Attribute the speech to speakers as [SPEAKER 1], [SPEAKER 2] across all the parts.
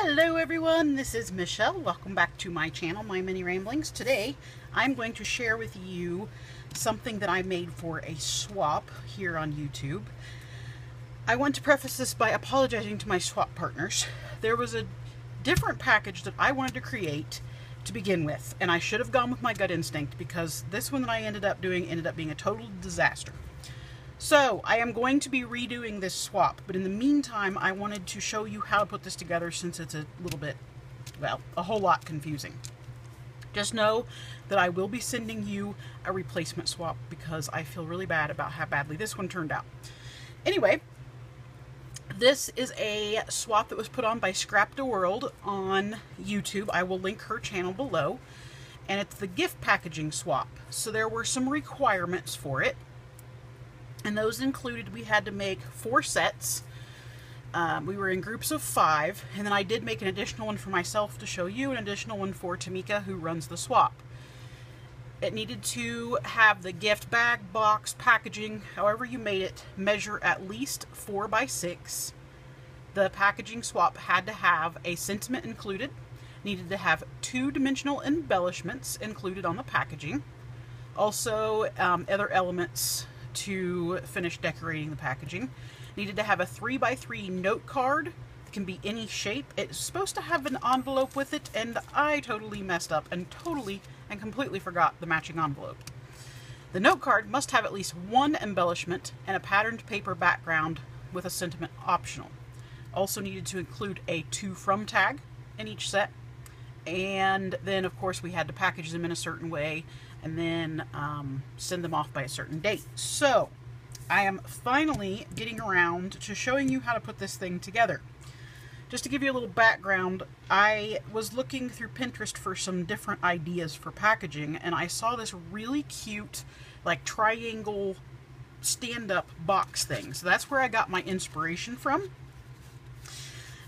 [SPEAKER 1] Hello everyone, this is Michelle. Welcome back to my channel, My Mini Ramblings. Today I'm going to share with you something that I made for a swap here on YouTube. I want to preface this by apologizing to my swap partners. There was a different package that I wanted to create to begin with, and I should have gone with my gut instinct because this one that I ended up doing ended up being a total disaster. So, I am going to be redoing this swap, but in the meantime, I wanted to show you how to put this together since it's a little bit, well, a whole lot confusing. Just know that I will be sending you a replacement swap because I feel really bad about how badly this one turned out. Anyway, this is a swap that was put on by Scrapdaworld on YouTube. I will link her channel below, and it's the gift packaging swap. So there were some requirements for it. And those included, we had to make 4 sets. We were in groups of 5, and then I did make an additional one for myself to show you, an additional one for Tamika, who runs the swap. It needed to have the gift bag, box, packaging, however you made it, measure at least 4 by 6. The packaging swap had to have a sentiment included, needed to have 2-dimensional embellishments included on the packaging, also other elements to finish decorating the packaging. Needed to have a 3 by 3 note card. It can be any shape. It's supposed to have an envelope with it, and I totally messed up and completely forgot the matching envelope. The note card must have at least 1 embellishment and a patterned paper background with a sentiment optional. Also needed to include a to from tag in each set, and then of course we had to package them in a certain way and then send them off by a certain date. So I am finally getting around to showing you how to put this thing together. Just to give you a little background, I was looking through Pinterest for some different ideas for packaging, and I saw this really cute like triangle stand-up box thing. So that's where I got my inspiration from,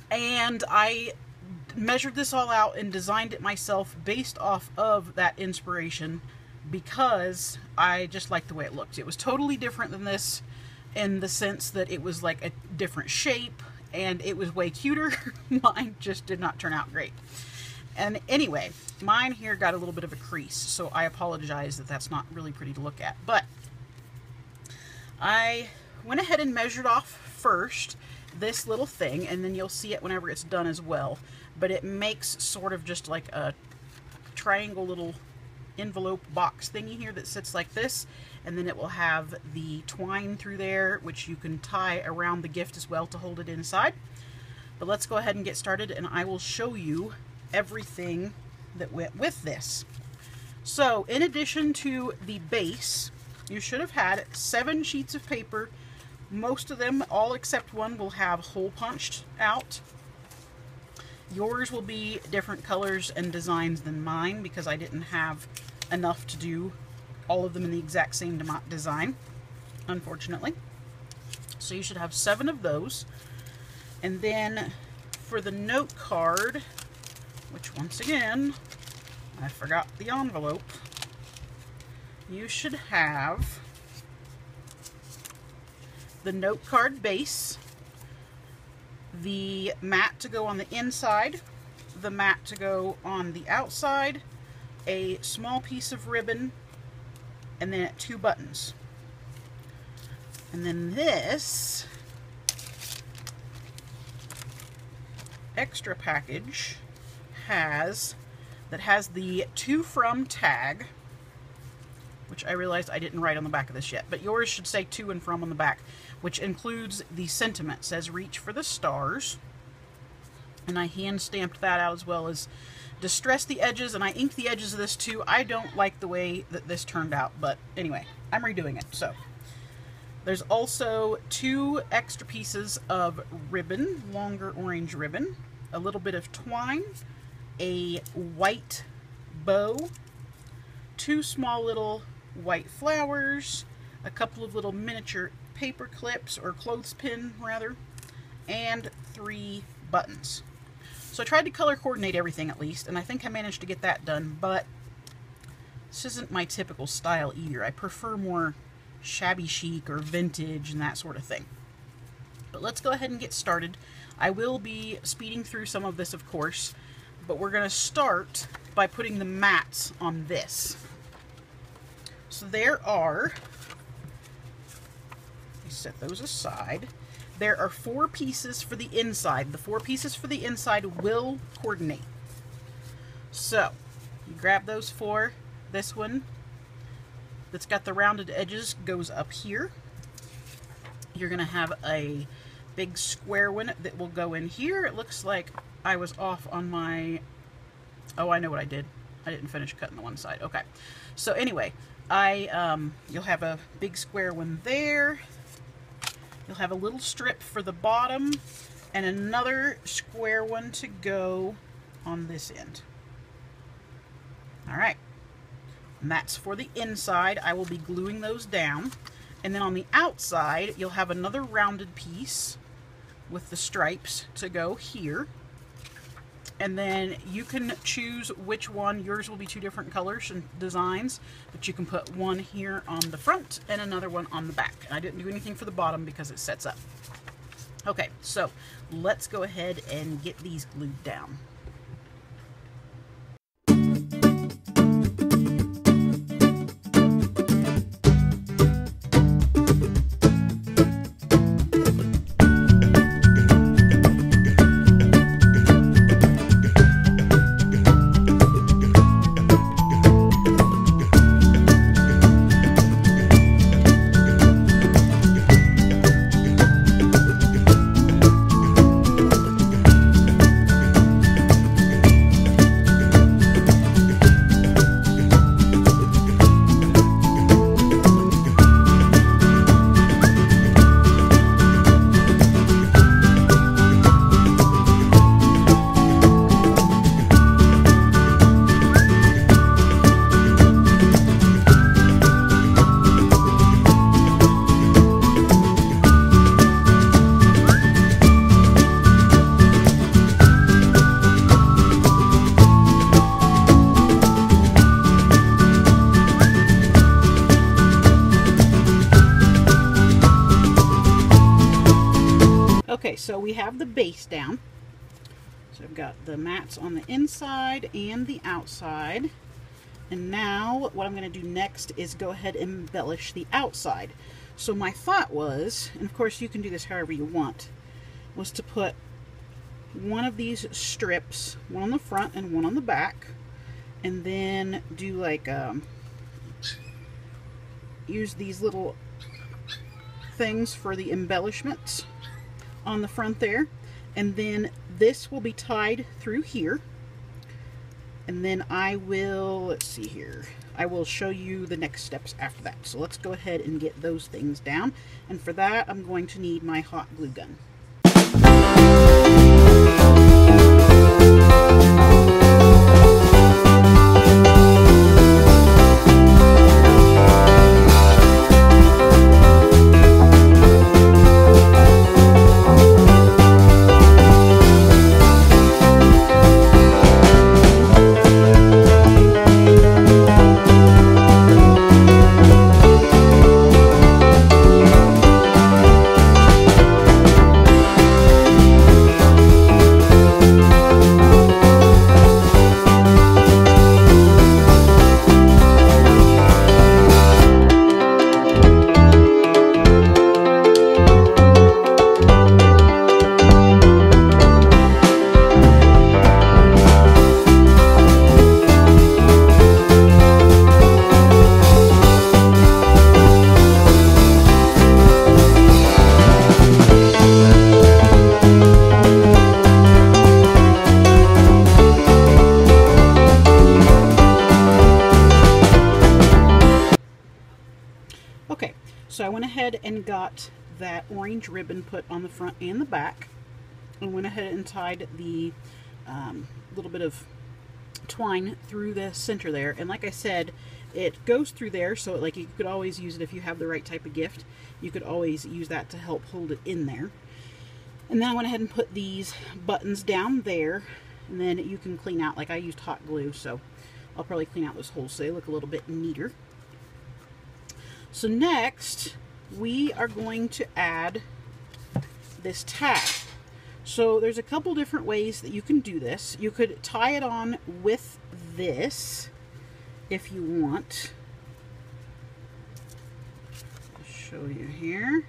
[SPEAKER 1] and I measured this all out and designed it myself based off of that inspiration because I just liked the way it looked. It was totally different than this in the sense that it was like a different shape and it was way cuter. Mine just did not turn out great. And anyway, mine here got a little bit of a crease, so I apologize that that's not really pretty to look at. But I went ahead and measured off first this little thing, and then you'll see it whenever it's done as well. But it makes sort of just like a triangle little envelope box thingy here that sits like this, and then it will have the twine through there, which you can tie around the gift as well to hold it inside. But let's go ahead and get started, and I will show you everything that went with this. So in addition to the base, you should have had 7 sheets of paper. Most of them, all except one, will have hole punched out. Yours will be different colors and designs than mine because I didn't have enough to do all of them in the exact same design, unfortunately. So you should have 7 of those. And then for the note card, which once again, I forgot the envelope, you should have the note card base, the mat to go on the inside, the mat to go on the outside, a small piece of ribbon, and then 2 buttons. And then this extra package has the to from tag, which I realized I didn't write on the back of this yet, but yours should say to and from on the back, which includes the sentiment. It says reach for the stars, and I hand stamped that out as well as distressed the edges, and I inked the edges of this too. I don't like the way that this turned out, but anyway, I'm redoing it. So there's also 2 extra pieces of ribbon, longer orange ribbon, a little bit of twine, a white bow, 2 small little white flowers, a couple of little miniature paper clips, or clothespin rather, and 3 buttons. So I tried to color coordinate everything at least, and I think I managed to get that done, but this isn't my typical style either. I prefer more shabby chic or vintage and that sort of thing. But let's go ahead and get started. I will be speeding through some of this, of course, but we're going to start by putting the mats on this. So there are, let me set those aside. There are 4 pieces for the inside. The 4 pieces for the inside will coordinate. So you grab those 4. This one that's got the rounded edges goes up here. You're going to have a big square one that will go in here. It looks like I was off on my... Oh, I know what I did. I didn't finish cutting the one side. Okay. So anyway, you'll have a big square one there. You'll have a little strip for the bottom and another square one to go on this end. All right. And that's for the inside. I will be gluing those down. And then on the outside, you'll have another rounded piece with the stripes to go here. And then you can choose which one. Yours will be 2 different colors and designs, but you can put one here on the front and another one on the back. And I didn't do anything for the bottom because it sets up. Okay, so let's go ahead and get these glued down. Okay, so we have the base down. So I've got the mats on the inside and the outside. And now what I'm going to do next is go ahead and embellish the outside. So my thought was, and of course you can do this however you want, was to put one of these strips, one on the front and one on the back, and then do like use these little things for the embellishments on the front there, and then this will be tied through here, and then I will, let's see here, I will show you the next steps after that. So let's go ahead and get those things down, and for that I'm going to need my hot glue gun. Okay, so I went ahead and got that orange ribbon put on the front and the back, and went ahead and tied the little bit of twine through the center there. And like I said, it goes through there, so like you could always use it if you have the right type of gift. You could always use that to help hold it in there. And then I went ahead and put these buttons down there, and then you can clean out, like I used hot glue, so I'll probably clean out those holes so they look a little bit neater. So next, we are going to add this tag. So there's a couple different ways that you can do this. You could tie it on with this if you want. I'll show you here.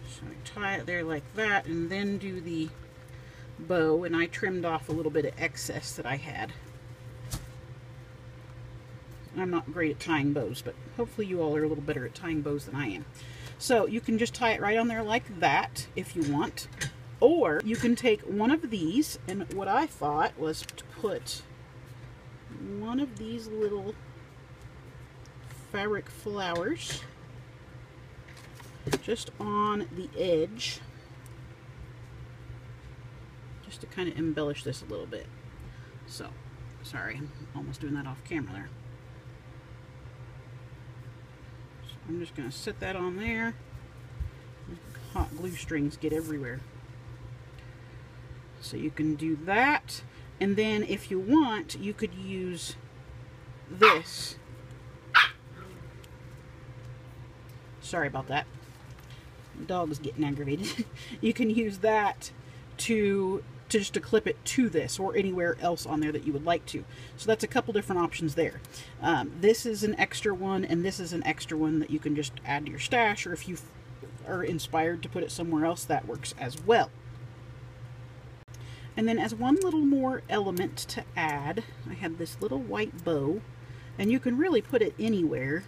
[SPEAKER 1] So I tie it there like that and then do the bow, and I trimmed off a little bit of excess that I had. I'm not great at tying bows, but hopefully you all are a little better at tying bows than I am. So you can just tie it right on there like that if you want. Or you can take one of these, and what I thought was to put one of these little fabric flowers just on the edge, just to kind of embellish this a little bit. So, sorry, I'm almost doing that off camera there. I'm just going to set that on there. Hot glue strings get everywhere. So you can do that. And then if you want, you could use this. Sorry about that. The dog's getting aggravated. You can use that to clip it to this or anywhere else on there that you would like to. So that's a couple different options there. This is an extra one, and this is an extra one that you can just add to your stash, or if you are inspired to put it somewhere else, that works as well. And then as one little more element to add, I had this little white bow, and you can really put it anywhere.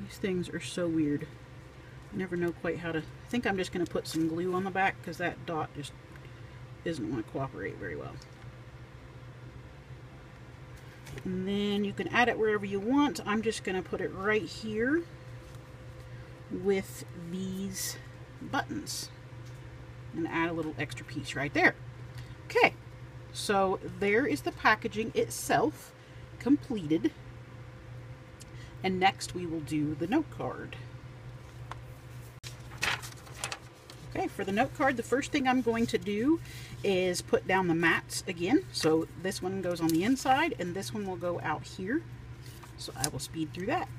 [SPEAKER 1] These things are so weird. I never know quite how to. I think I'm just going to put some glue on the back because that dot just doesn't want to cooperate very well. And then you can add it wherever you want. I'm just going to put it right here with these buttons and add a little extra piece right there. Okay, so there is the packaging itself completed. And next we will do the note card. Okay, for the note card, the first thing I'm going to do is put down the mats again. So this one goes on the inside and this one will go out here. So I will speed through that.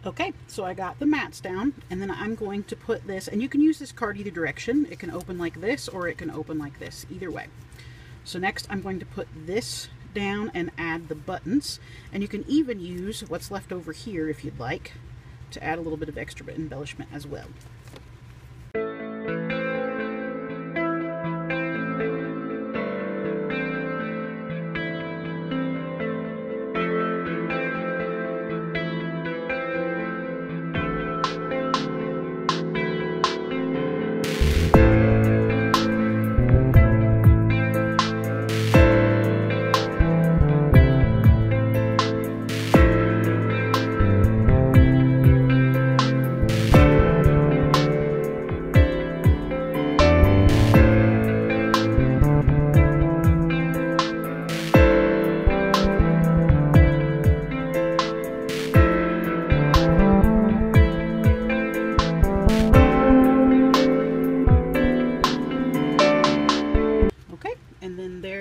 [SPEAKER 1] Okay, so I got the mats down, and then I'm going to put this, and you can use this card either direction. It can open like this, or it can open like this, either way. So next I'm going to put this down and add the buttons, and you can even use what's left over here if you'd like to add a little bit of extra embellishment as well.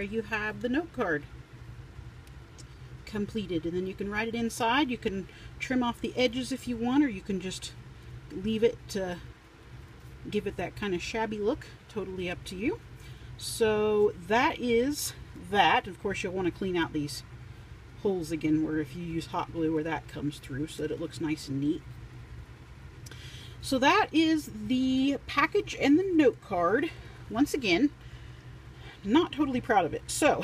[SPEAKER 1] You have the note card completed, and then you can write it inside. You can trim off the edges if you want, or you can just leave it to give it that kind of shabby look. Totally up to you. So that is that. Of course, you'll want to clean out these holes again where if you use hot glue where that comes through, so that it looks nice and neat. So that is the package and the note card. Once again, not totally proud of it. So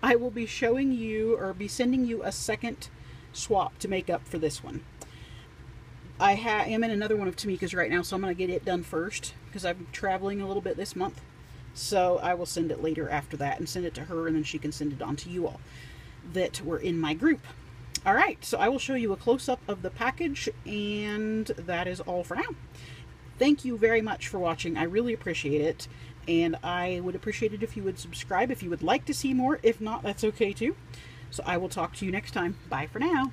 [SPEAKER 1] I will be showing you, or be sending you, a second swap to make up for this one. I am in another one of Tamika's right now, so I'm going to get it done first because I'm traveling a little bit this month. So I will send it later after that and send it to her, and then she can send it on to you all that were in my group. All right, so I will show you a close-up of the package, and that is all for now. Thank you very much for watching. I really appreciate it, and I would appreciate it if you would subscribe if you would like to see more. If not, that's okay too. So I will talk to you next time. Bye for now.